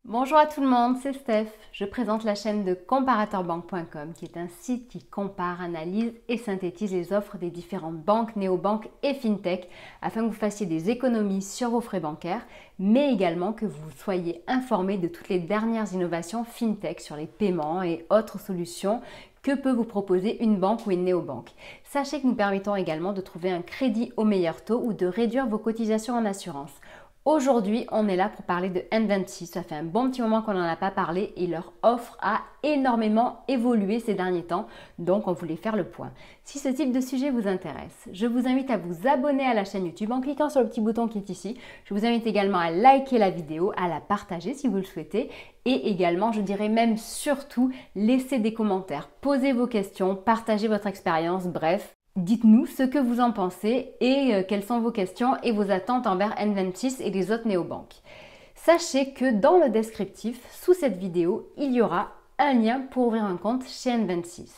Bonjour à tout le monde, c'est Steph. Je présente la chaîne de comparateurbanque.com qui est un site qui compare, analyse et synthétise les offres des différentes banques, néobanques et fintech afin que vous fassiez des économies sur vos frais bancaires, mais également que vous soyez informés de toutes les dernières innovations fintech sur les paiements et autres solutions que peut vous proposer une banque ou une néobanque. Sachez que nous permettons également de trouver un crédit au meilleur taux ou de réduire vos cotisations en assurance. Aujourd'hui, on est là pour parler de N26. Ça fait un bon petit moment qu'on n'en a pas parlé et leur offre a énormément évolué ces derniers temps, donc on voulait faire le point. Si ce type de sujet vous intéresse, je vous invite à vous abonner à la chaîne YouTube en cliquant sur le petit bouton qui est ici. Je vous invite également à liker la vidéo, à la partager si vous le souhaitez et également, je dirais même surtout, laissez des commentaires, posez vos questions, partagez votre expérience, bref. Dites-nous ce que vous en pensez et quelles sont vos questions et vos attentes envers N26 et les autres néobanques. Sachez que dans le descriptif, sous cette vidéo, il y aura un lien pour ouvrir un compte chez N26.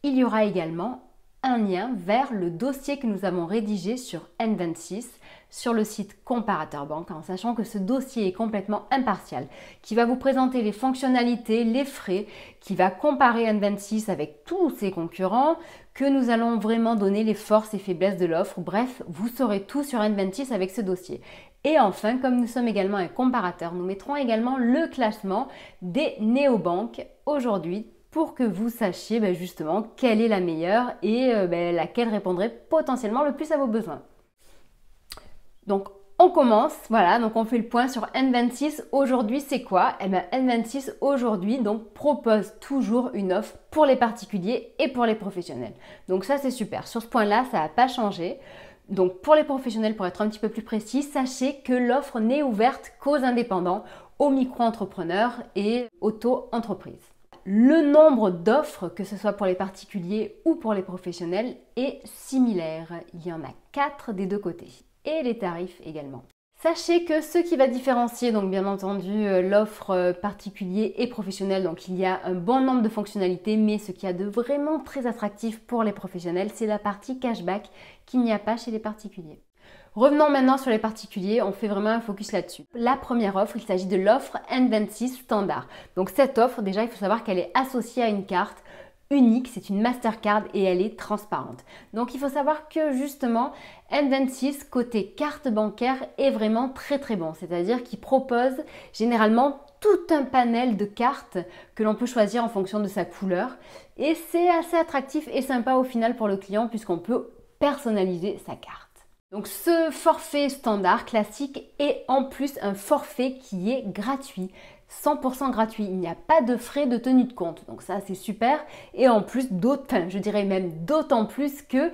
Il y aura également un lien vers le dossier que nous avons rédigé sur N26 sur le site Comparateur Banque, en sachant que ce dossier est complètement impartial, qui va vous présenter les fonctionnalités, les frais, qui va comparer N26 avec tous ses concurrents, que nous allons vraiment donner les forces et faiblesses de l'offre. Bref, vous saurez tout sur N26 avec ce dossier. Et enfin, comme nous sommes également un comparateur, nous mettrons également le classement des néobanques aujourd'hui pour que vous sachiez justement quelle est la meilleure et laquelle répondrait potentiellement le plus à vos besoins. Donc on commence, voilà, donc on fait le point sur N26. Aujourd'hui, c'est quoi? Eh bien, N26 aujourd'hui donc propose toujours une offre pour les particuliers et pour les professionnels. Donc ça, c'est super. Sur ce point-là, ça n'a pas changé. Donc pour les professionnels, pour être un petit peu plus précis, sachez que l'offre n'est ouverte qu'aux indépendants, aux micro-entrepreneurs et auto-entreprises. Le nombre d'offres, que ce soit pour les particuliers ou pour les professionnels, est similaire. Il y en a 4 des deux côtés. Et les tarifs également. Sachez que ce qui va différencier donc bien entendu l'offre particulier et professionnelle, donc il y a un bon nombre de fonctionnalités, mais ce qu'il y a de vraiment très attractif pour les professionnels, c'est la partie cashback qu'il n'y a pas chez les particuliers. Revenons maintenant sur les particuliers, on fait vraiment un focus là-dessus. La première offre, il s'agit de l'offre N26 standard. Donc cette offre, déjà il faut savoir qu'elle est associée à une carte unique, c'est une Mastercard et elle est transparente. Donc il faut savoir que justement N26 côté carte bancaire est vraiment très bon, c'est-à-dire qu'il propose généralement tout un panel de cartes que l'on peut choisir en fonction de sa couleur et c'est assez attractif et sympa au final pour le client puisqu'on peut personnaliser sa carte. Donc ce forfait standard classique est en plus un forfait qui est gratuit. 100% gratuit, il n'y a pas de frais de tenue de compte, donc ça c'est super et en plus je dirais même d'autant plus que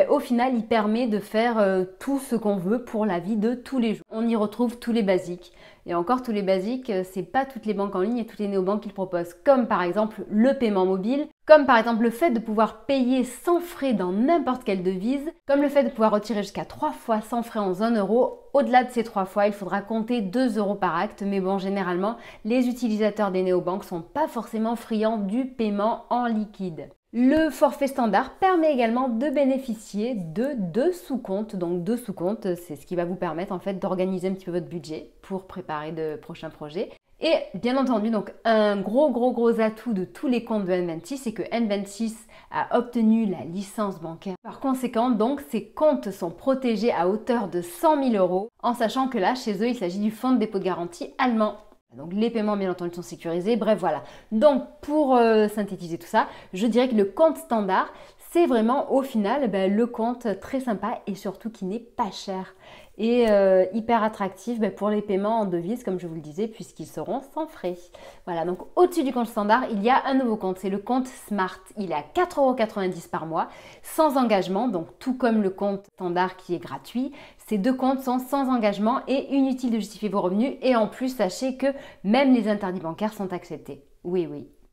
au final il permet de faire tout ce qu'on veut pour la vie de tous les jours. On y retrouve tous les basiques et encore tous les basiques, c'est pas toutes les banques en ligne et toutes les néobanques qui le proposent, comme par exemple le paiement mobile, comme par exemple le fait de pouvoir payer sans frais dans n'importe quelle devise, comme le fait de pouvoir retirer jusqu'à 3 fois sans frais en 1 euro. Au-delà de ces 3 fois, il faudra compter 2 euros par acte, mais bon, généralement, les utilisateurs des néobanques sont pas forcément friands du paiement en liquide. Le forfait standard permet également de bénéficier de 2 sous-comptes. Donc 2 sous-comptes, c'est ce qui va vous permettre en fait d'organiser un petit peu votre budget pour préparer de prochains projets. Et bien entendu, donc un gros atout de tous les comptes de N26, c'est que N26 a obtenu la licence bancaire. Par conséquent, donc ces comptes sont protégés à hauteur de 100 000 euros, en sachant que là, chez eux, il s'agit du fonds de dépôt de garantie allemand. Donc les paiements bien entendu sont sécurisés, bref voilà. Donc pour synthétiser tout ça, je dirais que le compte standard, c'est vraiment au final le compte très sympa et surtout qui n'est pas cher et hyper attractif pour les paiements en devises comme je vous le disais puisqu'ils seront sans frais. Voilà, donc au-dessus du compte standard, il y a un nouveau compte, c'est le compte Smart. Il est à 4,90 € par mois, sans engagement, donc tout comme le compte standard qui est gratuit. Ces deux comptes sont sans engagement et inutile de justifier vos revenus et en plus sachez que même les interdits bancaires sont acceptés. Oui.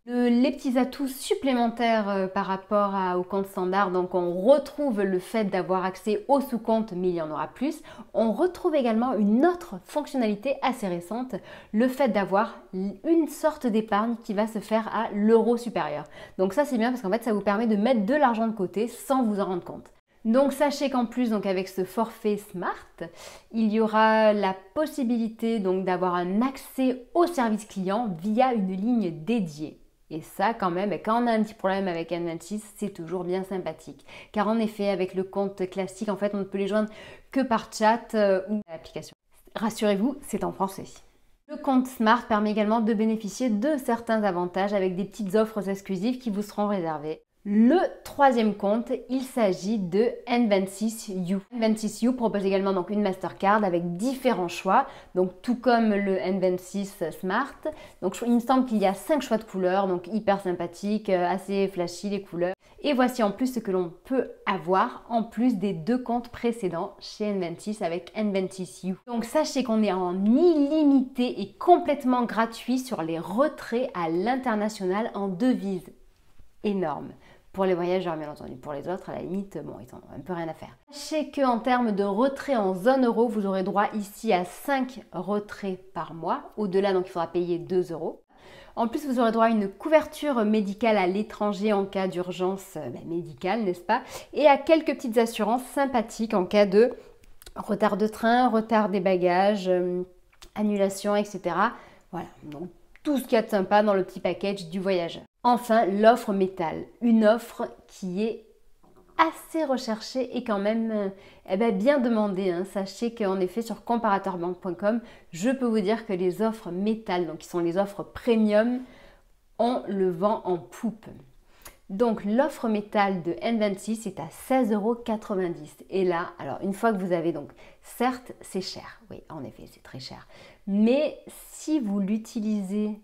Les petits atouts supplémentaires par rapport au compte standard, donc on retrouve le fait d'avoir accès au sous-compte, mais il y en aura plus. On retrouve également une autre fonctionnalité assez récente, le fait d'avoir une sorte d'épargne qui va se faire à l'euro supérieur. Donc ça c'est bien parce qu'en fait ça vous permet de mettre de l'argent de côté sans vous en rendre compte. Donc sachez qu'en plus, donc avec ce forfait Smart, il y aura la possibilité donc d'avoir un accès au service client via une ligne dédiée. Et ça, quand même, quand on a un petit problème avec N26, c'est toujours bien sympathique. Car en effet, avec le compte classique, en fait, on ne peut les joindre que par chat ou l'application. Rassurez-vous, c'est en français. Le compte Smart permet également de bénéficier de certains avantages avec des petites offres exclusives qui vous seront réservées. Le troisième compte, il s'agit de N26U. N26U propose également donc une Mastercard avec différents choix, donc tout comme le N26 Smart. Donc il me semble qu'il y a 5 choix de couleurs, donc hyper sympathique, assez flashy les couleurs. Et voici en plus ce que l'on peut avoir en plus des 2 comptes précédents chez N26 avec N26U. Donc sachez qu'on est en illimité et complètement gratuit sur les retraits à l'international en devises. Énorme. Pour les voyageurs, bien entendu. Pour les autres, à la limite, bon, ils n'ont un peu rien à faire. Sachez qu'en termes de retrait en zone euro, vous aurez droit ici à 5 retraits par mois. Au-delà, donc, il faudra payer 2 euros. En plus, vous aurez droit à une couverture médicale à l'étranger en cas d'urgence médicale, n'est-ce pas? Et à quelques petites assurances sympathiques en cas de retard de train, retard des bagages, annulation, etc. Voilà, donc tout ce qu'il y a de sympa dans le petit package du voyageur. Enfin, l'offre métal, une offre qui est assez recherchée et quand même bien demandée. Sachez qu'en effet sur comparatorbank.com, je peux vous dire que les offres métal, donc qui sont les offres premium, on le vend en poupe. Donc l'offre métal de N26 est à 16,90 €. Et là, alors une fois que vous avez donc, certes c'est cher, oui en effet c'est très cher, mais si vous l'utilisez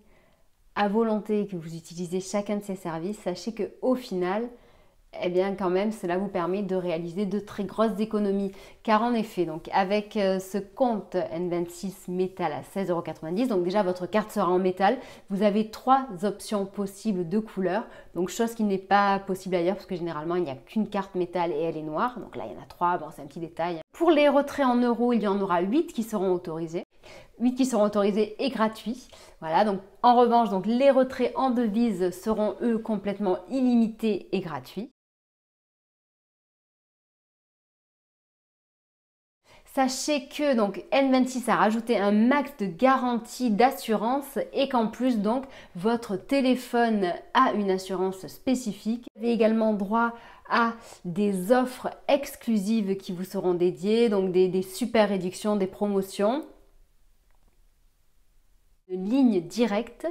à volonté et que vous utilisez chacun de ces services, sachez qu'au final, quand même, cela vous permet de réaliser de très grosses économies. Car en effet, donc avec ce compte N26 métal à 16,90 €, donc déjà votre carte sera en métal. Vous avez 3 options possibles de couleurs, donc chose qui n'est pas possible ailleurs parce que généralement il n'y a qu'une carte métal et elle est noire. Donc là il y en a 3, bon c'est un petit détail. Pour les retraits en euros, il y en aura 8 qui seront autorisés. 8 qui seront autorisés et gratuits. Voilà, donc en revanche, donc, les retraits en devises seront eux complètement illimités et gratuits. Sachez que donc N26 a rajouté un max de garantie d'assurance et qu'en plus donc votre téléphone a une assurance spécifique. Vous avez également droit à des offres exclusives qui vous seront dédiées, donc des super réductions, des promotions. Une ligne directe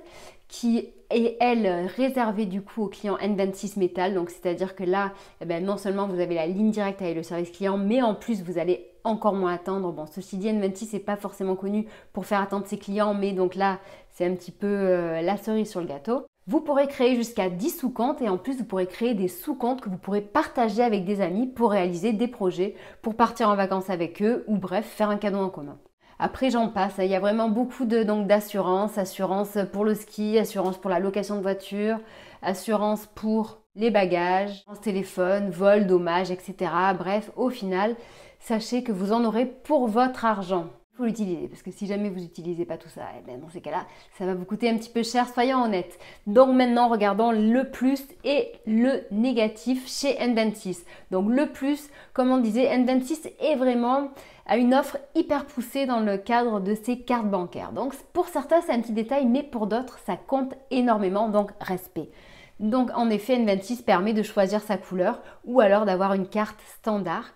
qui est elle réservée du coup aux clients N26 métal, donc c'est-à-dire que là non seulement vous avez la ligne directe avec le service client, mais en plus vous allez encore moins attendre. Bon, ceci dit, N26 n'est pas forcément connu pour faire attendre ses clients, mais donc là c'est un petit peu la cerise sur le gâteau. Vous pourrez créer jusqu'à 10 sous-comptes et en plus vous pourrez créer des sous-comptes que vous pourrez partager avec des amis pour réaliser des projets, pour partir en vacances avec eux ou bref faire un cadeau en commun. Après, j'en passe, il y a vraiment beaucoup d'assurance, assurance pour le ski, assurance pour la location de voiture, assurance pour les bagages, assurance téléphone, vol, dommages, etc. Bref, au final, sachez que vous en aurez pour votre argent. Il faut l'utiliser, parce que si jamais vous n'utilisez pas tout ça, dans ces cas-là, ça va vous coûter un petit peu cher, soyons honnêtes. Donc maintenant, regardons le plus et le négatif chez N26. Donc le plus, comme on disait, N26 est vraiment à une offre hyper poussée dans le cadre de ses cartes bancaires. Donc pour certains, c'est un petit détail, mais pour d'autres, ça compte énormément, donc respect. Donc en effet, N26 permet de choisir sa couleur ou alors d'avoir une carte standard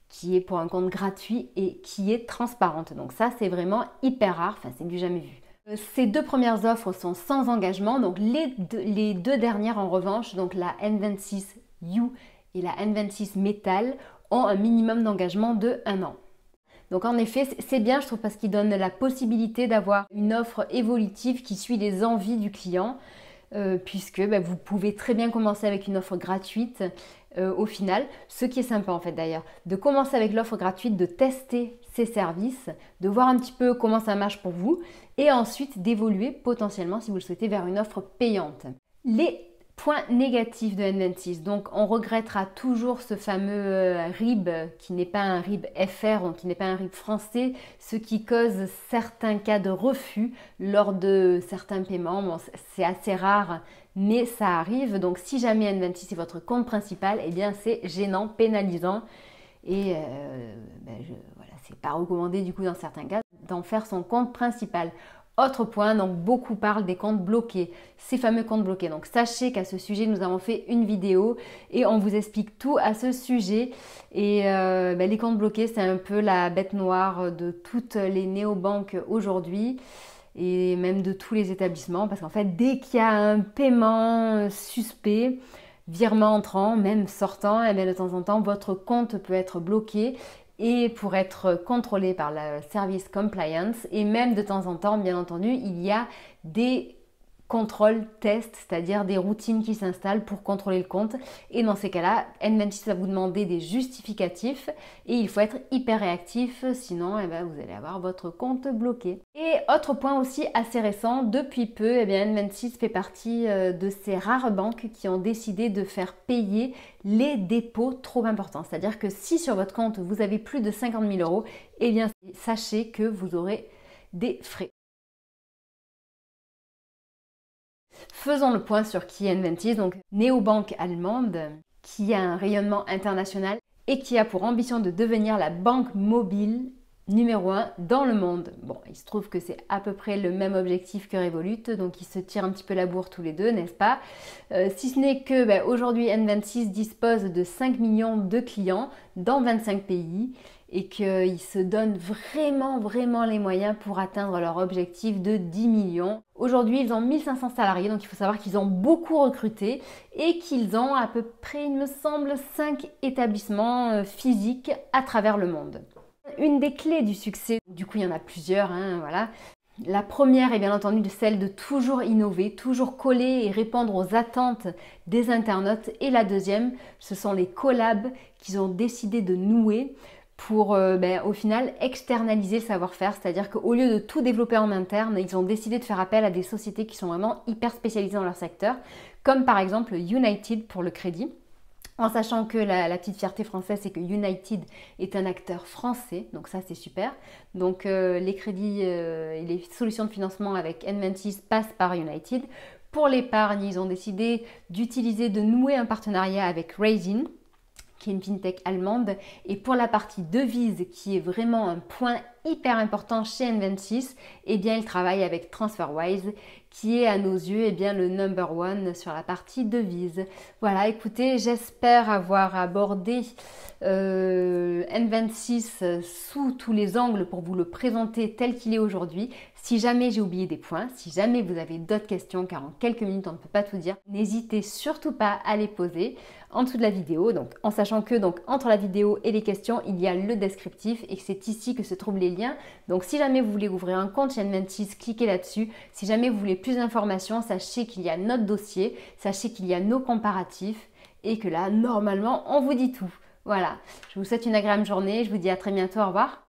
qui est pour un compte gratuit et qui est transparente. Donc ça, c'est vraiment hyper rare, enfin c'est du jamais vu. Ces 2 premières offres sont sans engagement, donc les deux dernières en revanche, donc la N26U et la N26 Metal, ont un minimum d'engagement de 1 an. Donc en effet, c'est bien, je trouve, parce qu'il donne la possibilité d'avoir une offre évolutive qui suit les envies du client, puisque vous pouvez très bien commencer avec une offre gratuite au final. Ce qui est sympa en fait d'ailleurs, de commencer avec l'offre gratuite, de tester ses services, de voir un petit peu comment ça marche pour vous et ensuite d'évoluer potentiellement si vous le souhaitez vers une offre payante. Les point négatif de N26, donc on regrettera toujours ce fameux RIB qui n'est pas un RIB FR, donc qui n'est pas un RIB français, ce qui cause certains cas de refus lors de certains paiements. Bon, c'est assez rare, mais ça arrive. Donc si jamais N26 est votre compte principal, c'est gênant, pénalisant. Et voilà, c'est pas recommandé du coup dans certains cas d'en faire son compte principal. Autre point, donc beaucoup parlent des comptes bloqués, ces fameux comptes bloqués. Donc sachez qu'à ce sujet, nous avons fait une vidéo et on vous explique tout à ce sujet. Et les comptes bloqués, c'est un peu la bête noire de toutes les néobanques aujourd'hui et même de tous les établissements. Parce qu'en fait, dès qu'il y a un paiement suspect, virement entrant, même sortant, et bien de temps en temps, votre compte peut être bloqué et pour être contrôlé par le service compliance. Et même de temps en temps, bien entendu, il y a des contrôle test, c'est-à-dire des routines qui s'installent pour contrôler le compte. Et dans ces cas-là, N26 va vous demander des justificatifs et il faut être hyper réactif, sinon vous allez avoir votre compte bloqué. Et autre point aussi assez récent, depuis peu, N26 fait partie de ces rares banques qui ont décidé de faire payer les dépôts trop importants. C'est-à-dire que si sur votre compte vous avez plus de 50 000 euros, sachez que vous aurez des frais. Faisons le point sur qui est N26, donc néobanque allemande qui a un rayonnement international et qui a pour ambition de devenir la banque mobile numéro 1 dans le monde. Bon, il se trouve que c'est à peu près le même objectif que Revolut, donc ils se tirent un petit peu la bourre tous les deux, n'est-ce pas? Si ce n'est que aujourd'hui N26 dispose de 5 millions de clients dans 25 pays et qu'ils se donnent vraiment les moyens pour atteindre leur objectif de 10 millions. Aujourd'hui, ils ont 1500 salariés, donc il faut savoir qu'ils ont beaucoup recruté et qu'ils ont à peu près, il me semble, 5 établissements physiques à travers le monde. Une des clés du succès, du coup il y en a plusieurs, voilà. La première est bien entendu celle de toujours innover, toujours coller et répondre aux attentes des internautes. Et la deuxième, ce sont les collabs qu'ils ont décidé de nouer pour au final externaliser le savoir-faire, c'est-à-dire qu'au lieu de tout développer en interne, ils ont décidé de faire appel à des sociétés qui sont vraiment hyper spécialisées dans leur secteur, comme par exemple United pour le crédit. En sachant que la petite fierté française, c'est que United est un acteur français, donc ça c'est super. Donc les crédits et les solutions de financement avec N26 passent par United. Pour l'épargne, ils ont décidé de nouer un partenariat avec Raisin, qui est une fintech allemande. Et pour la partie devise, qui est vraiment un point hyper important chez N26, ils travaillent avec TransferWise, qui est à nos yeux le number one sur la partie devise. Voilà, écoutez, j'espère avoir abordé N26 sous tous les angles pour vous le présenter tel qu'il est aujourd'hui. Si jamais j'ai oublié des points, si jamais vous avez d'autres questions, car en quelques minutes on ne peut pas tout dire, n'hésitez surtout pas à les poser en dessous de la vidéo. Donc, en sachant que entre la vidéo et les questions, il y a le descriptif et que c'est ici que se trouvent les liens. Donc si jamais vous voulez ouvrir un compte chez N26, cliquez là-dessus. Si jamais vous voulez plus d'informations, sachez qu'il y a notre dossier, sachez qu'il y a nos comparatifs et que là, normalement, on vous dit tout. Voilà, je vous souhaite une agréable journée, je vous dis à très bientôt, au revoir.